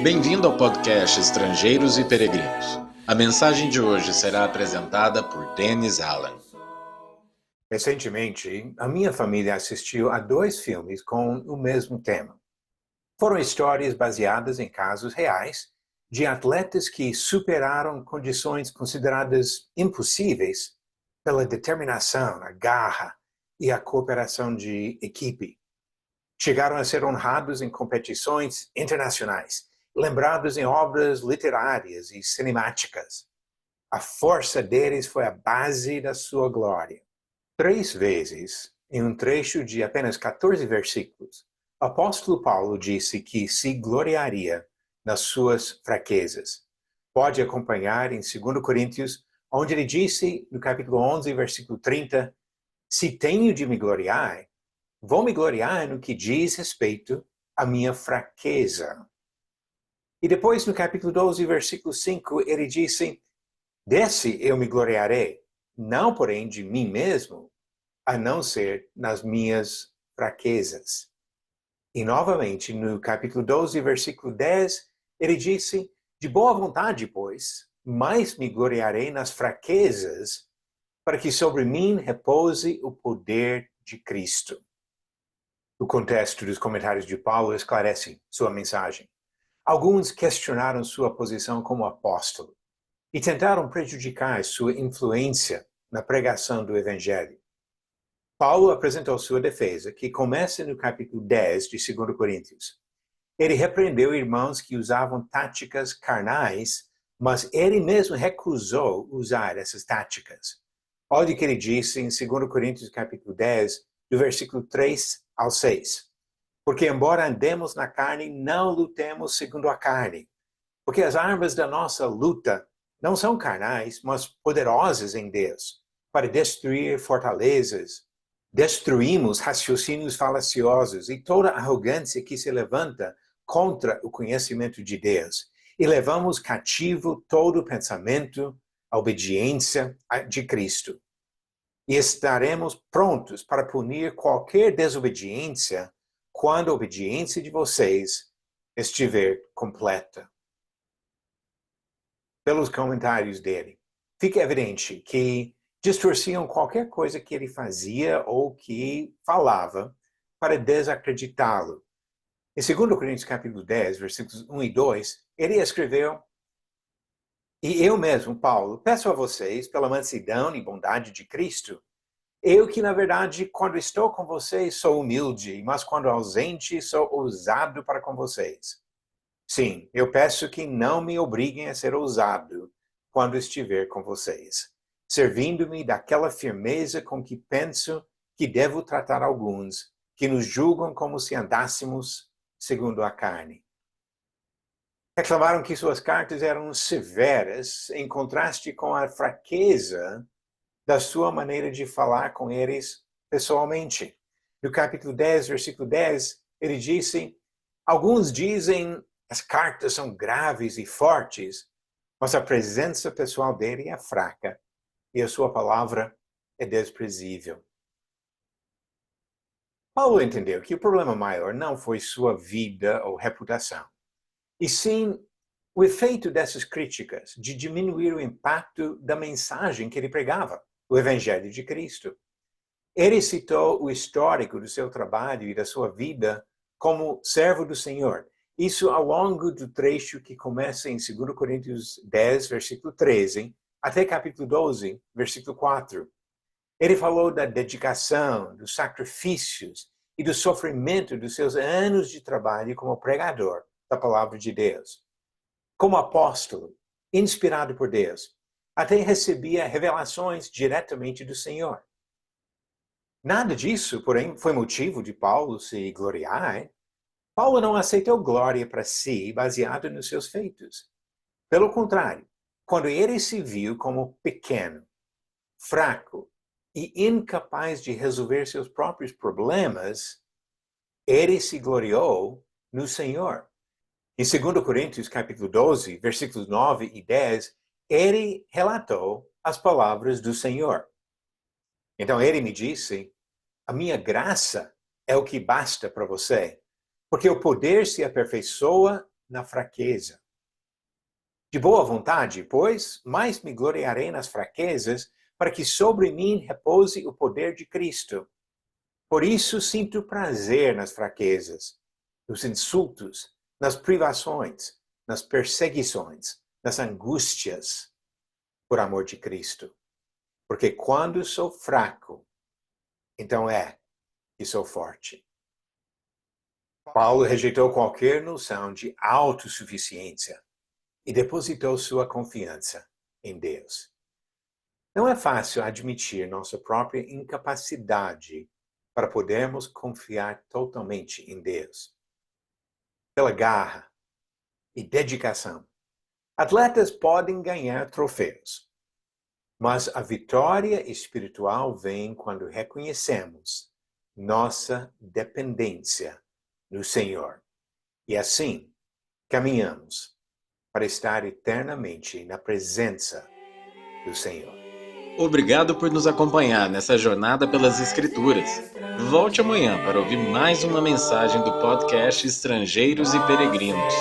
Bem-vindo ao podcast Estrangeiros e Peregrinos. A mensagem de hoje será apresentada por Dennis Allen. Recentemente, a minha família assistiu a 2 filmes com o mesmo tema. Foram histórias baseadas em casos reais de atletas que superaram condições consideradas impossíveis pela determinação, a garra e a cooperação de equipe. Chegaram a ser honrados em competições internacionais, lembrados em obras literárias e cinemáticas. A força deles foi a base da sua glória. 3 vezes, em um trecho de apenas 14 versículos, o apóstolo Paulo disse que se gloriaria nas suas fraquezas. Pode acompanhar em 2 Coríntios, onde ele disse, no capítulo 11, versículo 30, se tenho de me gloriar, vou me gloriar no que diz respeito à minha fraqueza. E depois, no capítulo 12, versículo 5, ele disse, desse eu me gloriarei, não porém de mim mesmo, a não ser nas minhas fraquezas. E novamente, no capítulo 12, versículo 10, ele disse, de boa vontade, pois, mais me gloriarei nas fraquezas, para que sobre mim repouse o poder de Cristo. O contexto dos comentários de Paulo esclarece sua mensagem. Alguns questionaram sua posição como apóstolo e tentaram prejudicar sua influência na pregação do Evangelho. Paulo apresentou sua defesa, que começa no capítulo 10 de 2 Coríntios. Ele repreendeu irmãos que usavam táticas carnais, mas ele mesmo recusou usar essas táticas. Olha o que ele disse em 2 Coríntios capítulo 10, do versículo 3 ao 6. Porque embora andemos na carne, não lutemos segundo a carne. Porque as armas da nossa luta não são carnais, mas poderosas em Deus, para destruir fortalezas. Destruímos raciocínios falaciosos e toda arrogância que se levanta contra o conhecimento de Deus. E levamos cativo todo pensamento à obediência de Cristo. E estaremos prontos para punir qualquer desobediência quando a obediência de vocês estiver completa. Pelos comentários dele, fica evidente que distorciam qualquer coisa que ele fazia ou que falava para desacreditá-lo. Em 2 Coríntios capítulo 10, versículos 1 e 2, ele escreveu, e eu mesmo, Paulo, peço a vocês, pela mansidão e bondade de Cristo, eu que, na verdade, quando estou com vocês, sou humilde, mas quando ausente, sou ousado para com vocês. Sim, eu peço que não me obriguem a ser ousado quando estiver com vocês, servindo-me daquela firmeza com que penso que devo tratar alguns que nos julgam como se andássemos segundo a carne. Reclamaram que suas cartas eram severas, em contraste com a fraqueza da sua maneira de falar com eles pessoalmente. No capítulo 10, versículo 10, ele disse, alguns dizem as cartas são graves e fortes, mas a presença pessoal dele é fraca e a sua palavra é desprezível. Paulo entendeu que o problema maior não foi sua vida ou reputação, e sim o efeito dessas críticas de diminuir o impacto da mensagem que ele pregava, o Evangelho de Cristo. Ele citou o histórico do seu trabalho e da sua vida como servo do Senhor. Isso ao longo do trecho que começa em 2 Coríntios 10, versículo 13, até capítulo 12, versículo 4. Ele falou da dedicação, dos sacrifícios e do sofrimento dos seus anos de trabalho como pregador da palavra de Deus. Como apóstolo, inspirado por Deus, até recebia revelações diretamente do Senhor. Nada disso, porém, foi motivo de Paulo se gloriar. Paulo não aceitou glória para si baseado nos seus feitos. Pelo contrário, quando ele se viu como pequeno, fraco e incapaz de resolver seus próprios problemas, ele se gloriou no Senhor. Em 2 Coríntios capítulo 12, versículos 9 e 10, ele relatou as palavras do Senhor. Então ele me disse, a minha graça é o que basta para você, porque o poder se aperfeiçoa na fraqueza. De boa vontade, pois, mais me gloriarei nas fraquezas, para que sobre mim repouse o poder de Cristo. Por isso sinto prazer nas fraquezas, nos insultos, nas privações, nas perseguições, nas angústias, por amor de Cristo. Porque quando sou fraco, então é que sou forte. Paulo rejeitou qualquer noção de autossuficiência e depositou sua confiança em Deus. Não é fácil admitir nossa própria incapacidade para podermos confiar totalmente em Deus. Pela garra e dedicação, atletas podem ganhar troféus, mas a vitória espiritual vem quando reconhecemos nossa dependência no Senhor e assim caminhamos para estar eternamente na presença do Senhor. Obrigado por nos acompanhar nessa jornada pelas Escrituras. Volte amanhã para ouvir mais uma mensagem do podcast Estrangeiros e Peregrinos.